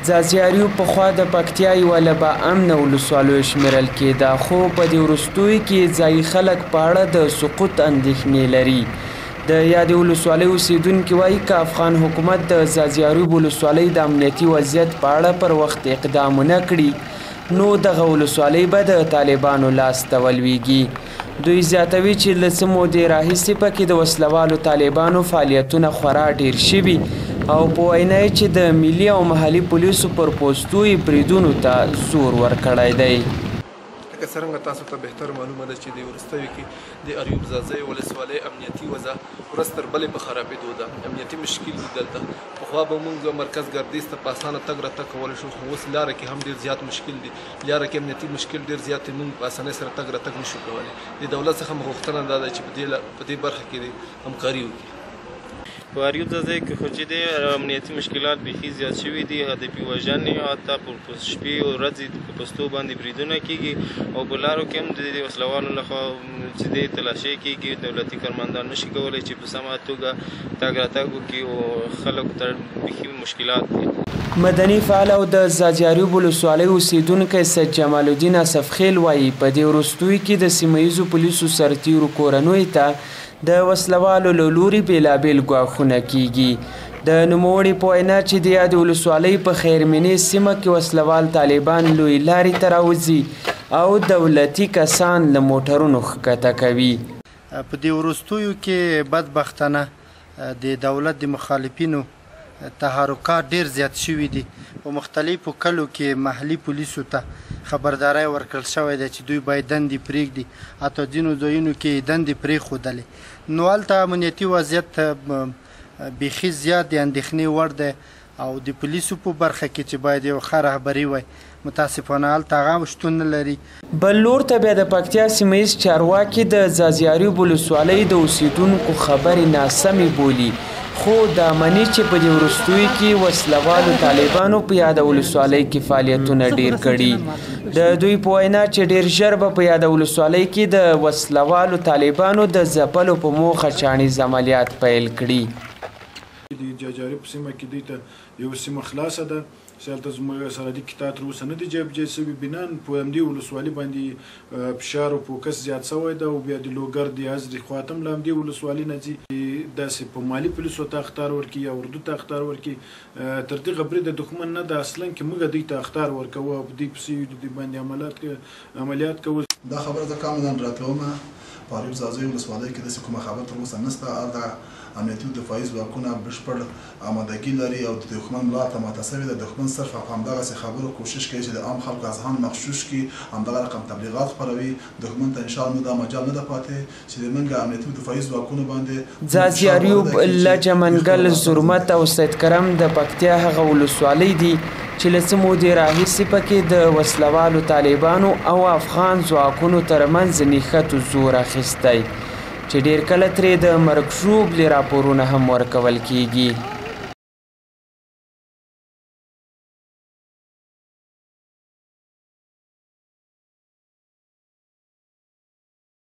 ځاځي پخوا د پکتیا یوه له باامنه ولسوالیو شمیرل کېده، خو په دې وروستیو کې ځایي خلک په اړه د سقوط اندېښنې لري. د یادې ولسوالۍ اوسیدونکي وایي که افغان حکومت د ځاځي ولسوالۍ د امنیتي وضعیت په اړه پر وخت اقدام ونه کړي نو دغه ولسوالۍ به د طالبانو لاس ته ولویږي. دوی زیاتوي چې له څه مودې راهیسې پکې د وسلوالو طالبانو فعالیتونه خورا ډیر شوي او په وینا یې چې د ملي او محلي پولیسو پر پوستو یې بریدونو ته زور ورکړی دی. لکه څرنګه تاسو ته بهتر معلومه ده چې د وروستیو کې د اریوب ځاځي ولسوالۍ امنیتي وضع ورځ تر بلې په خرابېدو ده. امنیتي مشکل دي دلته. پخوا به موږ مرکز ګردیز ته په اسانه تګ راتګ کولی شو، خو اوس لاره کې هم ډېر زیات مشکل دي. لاره کې امنیتي مشکل ډېر زیات دی، موږ په اسانۍ سره تګ راتګ نشو کولی. د دولت څخه مو غوښتنه دا ده چې په دې برخه کې همکاري وکړي. په اریوب ځاځي کې خو چې دی امنیتي مشکلات بیخي زیات شوي دي، هدفي وژنې حتی په شپې او ورځې په پوستو باندې بریدونه کېږي او په لارو کې هم د وسلوالو لخوا چې دی تلاشۍ کېږي. دولتي کارمندان نشي کولی چې په سمه توګه تګ راتګ وکړي او خلکو ته بیخي مشکلات دي. مدني فعال او د ځاځي ولسوالۍ اوسیدونکی سید جمال الدین اسفخیل وایي په دې وروستیو کې د سیمه ییزو پولیسو سرتیرو کورنیو ته د وسلوالو له لوري بېلابېل ګواښونه کېږي. د نوموړي په وینا چې د یادې ولسوالۍ په خیرمنې سیمه کې وسلوال طالبان لوی لارې ته راوځي او دولتي کسان له موټرونو ښکته کوي. په دې وروستیو کې بدبختانه د دولت د مخالفینو تحرکات ډیر زیات شوي دي. په مختلفو کلو کې محلي پولیسو ته خبرداری ورکړل شوی دی چې دوی باید دندې پرېږدي، حتی ځینو ځایونو کې دندې پرېښودلې. نو هلته امنیتي وضعیت بیخي زیات د اندېښنې وړ دی او د پولیسو په برخه کې چې باید یو ښه رهبري وای متاسفانه هلته هغه شتون نه لري. بل لور ته بیا د پکتیا سیمه ییز چارواکي د ځاځي ولسوالۍ د اوسیدونکو خبرې ناسمې بولي، خو دا مني چې په دې وروستیو کې وسلوالو طالبانو په یاده ولسوالۍ کې فعالیتونه ډیر کړي. د دوی په وینا چې ډیر ژر به په یاده ولسوالۍ کې د وسلوالو طالبانو د ځپلو په موخه چاڼیز عملیات پیل کړي. د جاجاري په سیمه کې دوی ته یو سیمه خلاصه ده چې هلته زموږ سرحدي قطعه تر اوسه نه دي جابجا شوي. بنان په همدې ولسوالۍ باندې فشار او فوکس زیات شوی ده او بیا د لوګر د حضري خوا ته هم له همدې ولسوالۍ نه ځي. داسې په مالي پولیسو ته اخطار ورکړي یا اردو ته اخطار ورکړي. تر دغه برید د دښمن نه ده اصلا کې موږ دوی ته اخطار ورکوو او په دوی پسې د باندې عملیات کوو. دا خبره زه کاملا راتلوم. په اریوب ځاځي ولسوالۍ کې داسې کومه خبره تر اوسه نشته. هلته امنیتي دفاعي ځواکونه بشپړ آمادګي لري او د دښمن ملا ته ماته شوې ده. دښمن صرف په همدغسې خبرو کوشش کوي چې د عام خلکو اذهان مغشوش کړي، همدغه رقم تبلیغات خپروي. دښمن ته انشاءالله دا مجال نه ده پاتې چې زموږ امنیتي دفاعي ځواکونو باندې ځاځي اریوب، لجه منګل، زرمت او سید کرم د پکتیا هغه ولسوالۍ دي چې له څه مودې راهیسې پکې د وسلوالو طالبانو او افغان ځواکونو ترمنځ نښتو زور اخیستی چې ډیر کله ترې د مرګ ژوبلې راپورونه هم ورکول کیږي.